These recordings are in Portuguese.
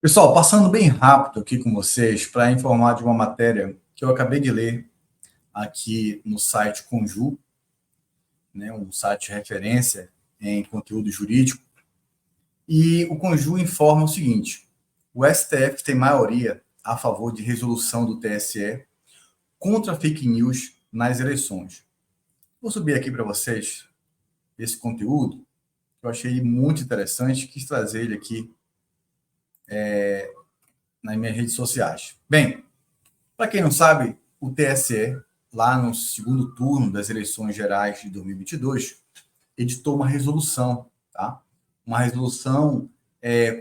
Pessoal, passando bem rápido aqui com vocês para informar de uma matéria que eu acabei de ler aqui no site Conju, né, um site de referência em conteúdo jurídico. E o Conju informa o seguinte: o STF tem maioria a favor de resolução do TSE contra fake news nas eleições. Vou subir aqui para vocês esse conteúdo, que eu achei muito interessante, quis trazer ele aqui nas minhas redes sociais. Bem, para quem não sabe, o TSE, lá no segundo turno das eleições gerais de 2022, editou uma resolução, tá? Uma resolução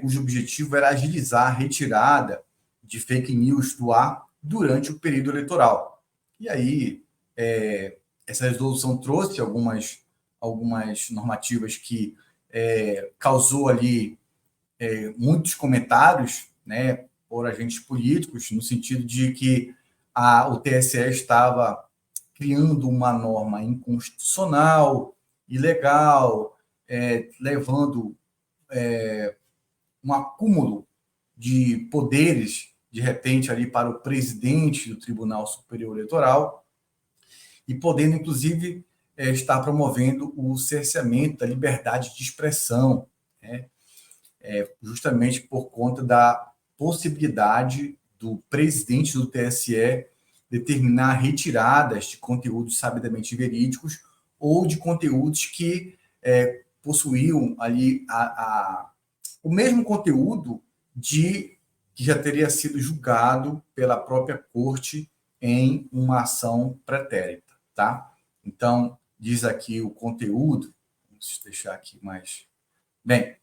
cujo objetivo era agilizar a retirada de fake news do ar durante o período eleitoral. E aí, essa resolução trouxe algumas normativas que causou ali muitos comentários, né, por agentes políticos, no sentido de que o TSE estava criando uma norma inconstitucional, ilegal, levando um acúmulo de poderes, de repente, ali para o presidente do Tribunal Superior Eleitoral, e podendo, inclusive, estar promovendo o cerceamento da liberdade de expressão, né? Justamente por conta da possibilidade do presidente do TSE determinar retiradas de conteúdos sabidamente verídicos ou de conteúdos que possuíam ali o mesmo conteúdo que já teria sido julgado pela própria corte em uma ação pretérita, tá? Então, diz aqui o conteúdo, vamos deixar aqui mais... Bem,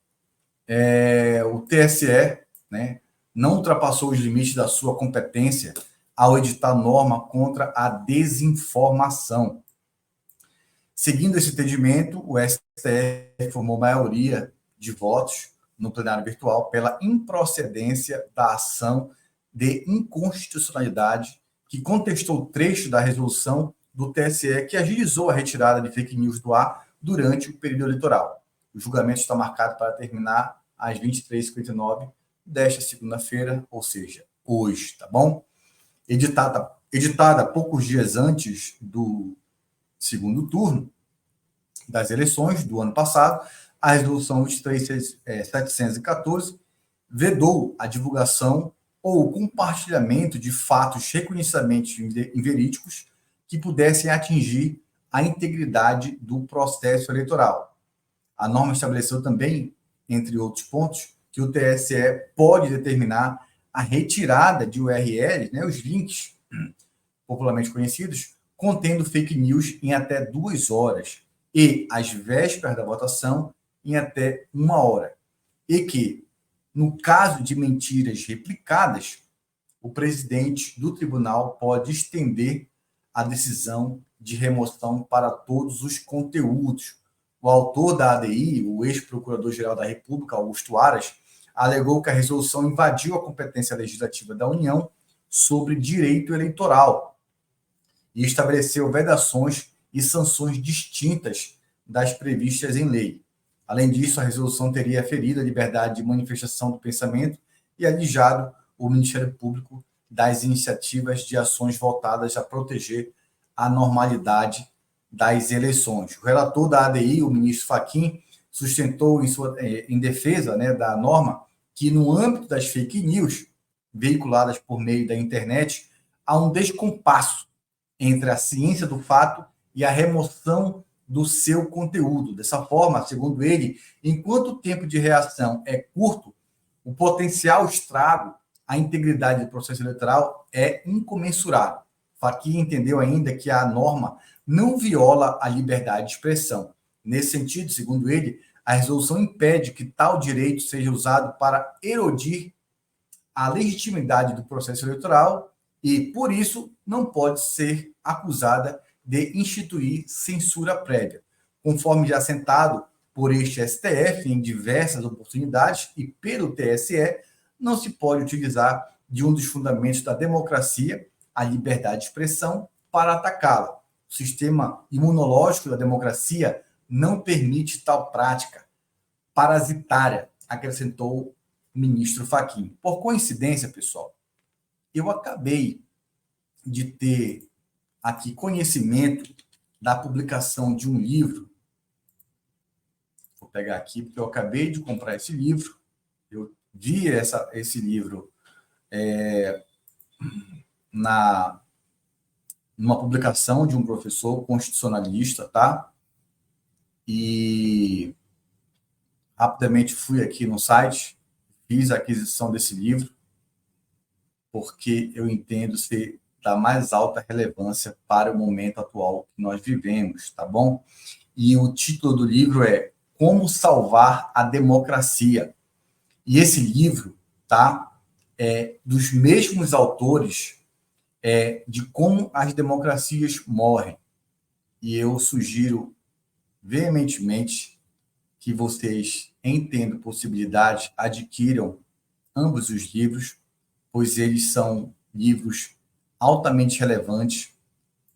o TSE, né, não ultrapassou os limites da sua competência ao editar norma contra a desinformação. Seguindo esse entendimento, o STF formou maioria de votos no plenário virtual pela improcedência da ação de inconstitucionalidade que contestou o trecho da resolução do TSE que agilizou a retirada de fake news do ar durante o período eleitoral. O julgamento está marcado para terminar às 23h59 desta segunda-feira, ou seja, hoje, tá bom? Editada poucos dias antes do segundo turno das eleições do ano passado, a resolução 23.714 vedou a divulgação ou compartilhamento de fatos reconhecidamente inverídicos que pudessem atingir a integridade do processo eleitoral. A norma estabeleceu também, entre outros pontos, que o TSE pode determinar a retirada de URLs, né, os links popularmente conhecidos, contendo fake news em até 2 horas e, às vésperas da votação, em até 1 hora. E que, no caso de mentiras replicadas, o presidente do tribunal pode estender a decisão de remoção para todos os conteúdos. O autor da ADI, o ex-procurador-geral da República, Augusto Aras, alegou que a resolução invadiu a competência legislativa da União sobre direito eleitoral e estabeleceu vedações e sanções distintas das previstas em lei. Além disso, a resolução teria ferido a liberdade de manifestação do pensamento e alijado o Ministério Público das iniciativas de ações voltadas a proteger a normalidade das eleições. O relator da ADI, o ministro Fachin, sustentou em defesa, né, da norma que, no âmbito das fake news veiculadas por meio da internet, há um descompasso entre a ciência do fato e a remoção do seu conteúdo. Dessa forma, segundo ele, enquanto o tempo de reação é curto, o potencial estrago à integridade do processo eleitoral é incomensurável. Fachin entendeu ainda que a norma não viola a liberdade de expressão. Nesse sentido, segundo ele, a resolução impede que tal direito seja usado para erodir a legitimidade do processo eleitoral e, por isso, não pode ser acusada de instituir censura prévia, conforme já assentado por este STF em diversas oportunidades e pelo TSE, não se pode utilizar de um dos fundamentos da democracia, a liberdade de expressão, para atacá-la. O sistema imunológico da democracia não permite tal prática parasitária, acrescentou ministro Fachin. Por coincidência, pessoal, eu acabei de ter aqui conhecimento da publicação de um livro. Vou pegar aqui, porque eu acabei de comprar esse livro. Eu vi esse livro numa publicação de um professor constitucionalista, tá? E rapidamente fui aqui no site, fiz a aquisição desse livro, porque eu entendo ser da mais alta relevância para o momento atual que nós vivemos, tá bom? E o título do livro é Como Salvar a Democracia. E esse livro, tá? É dos mesmos autores de como as democracias morrem. E eu sugiro veementemente que vocês, entendendo possibilidade, adquiram ambos os livros, pois eles são livros altamente relevantes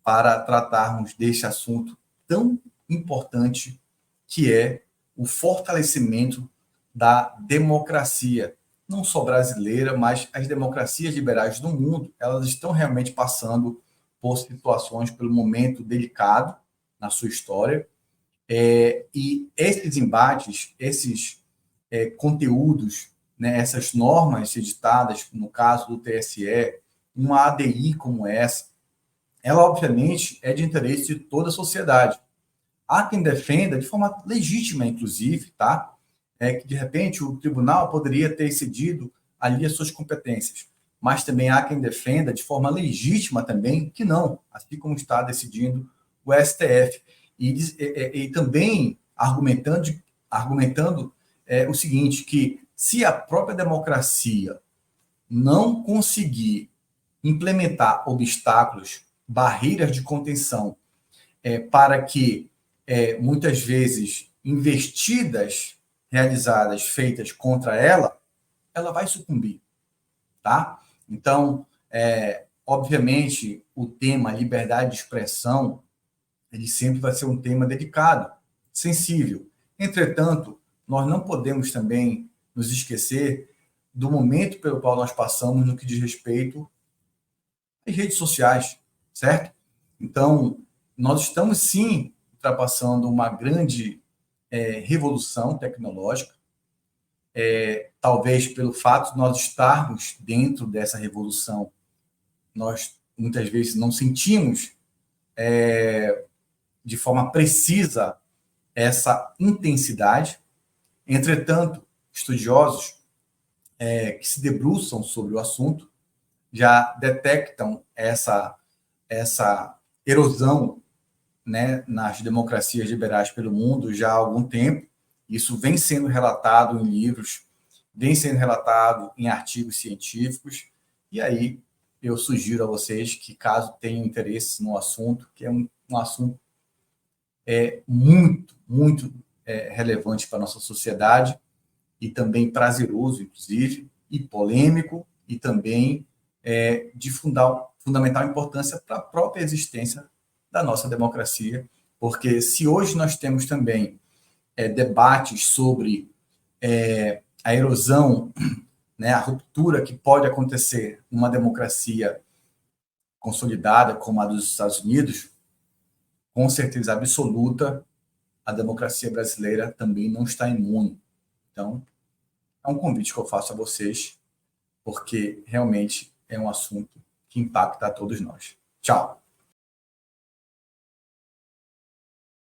para tratarmos deste assunto tão importante que é o fortalecimento da democracia, não só brasileira, mas as democracias liberais do mundo, elas estão realmente passando por situações, pelo momento delicado na sua história, e esses embates, esses conteúdos, né, essas normas editadas, no caso do TSE, uma ADI como essa, ela obviamente é de interesse de toda a sociedade. Há quem defenda, de forma legítima, inclusive, tá? Que de repente o tribunal poderia ter excedido ali as suas competências. Mas também há quem defenda, de forma legítima também, que não, assim como está decidindo o STF. E também argumentando o seguinte, que se a própria democracia não conseguir implementar obstáculos, barreiras de contenção, para que muitas vezes investidas realizadas, feitas contra ela, ela vai sucumbir, tá? Então, obviamente, o tema liberdade de expressão, ele sempre vai ser um tema delicado, sensível. Entretanto, nós não podemos também nos esquecer do momento pelo qual nós passamos no que diz respeito às redes sociais, certo? Então, nós estamos sim ultrapassando uma grande revolução tecnológica, talvez pelo fato de nós estarmos dentro dessa revolução, nós muitas vezes não sentimos de forma precisa essa intensidade. Entretanto, estudiosos que se debruçam sobre o assunto já detectam essa erosão, né, nas democracias liberais pelo mundo já há algum tempo. Isso vem sendo relatado em livros, vem sendo relatado em artigos científicos, e aí eu sugiro a vocês que, caso tenham interesse no assunto, que é um assunto muito relevante para a nossa sociedade, e também prazeroso, inclusive, e polêmico, e também de fundamental importância para a própria existência da nossa democracia, porque se hoje nós temos também debates sobre a erosão, né, a ruptura que pode acontecer numa democracia consolidada como a dos Estados Unidos, com certeza absoluta, a democracia brasileira também não está imune. Então, é um convite que eu faço a vocês, porque realmente é um assunto que impacta a todos nós. Tchau!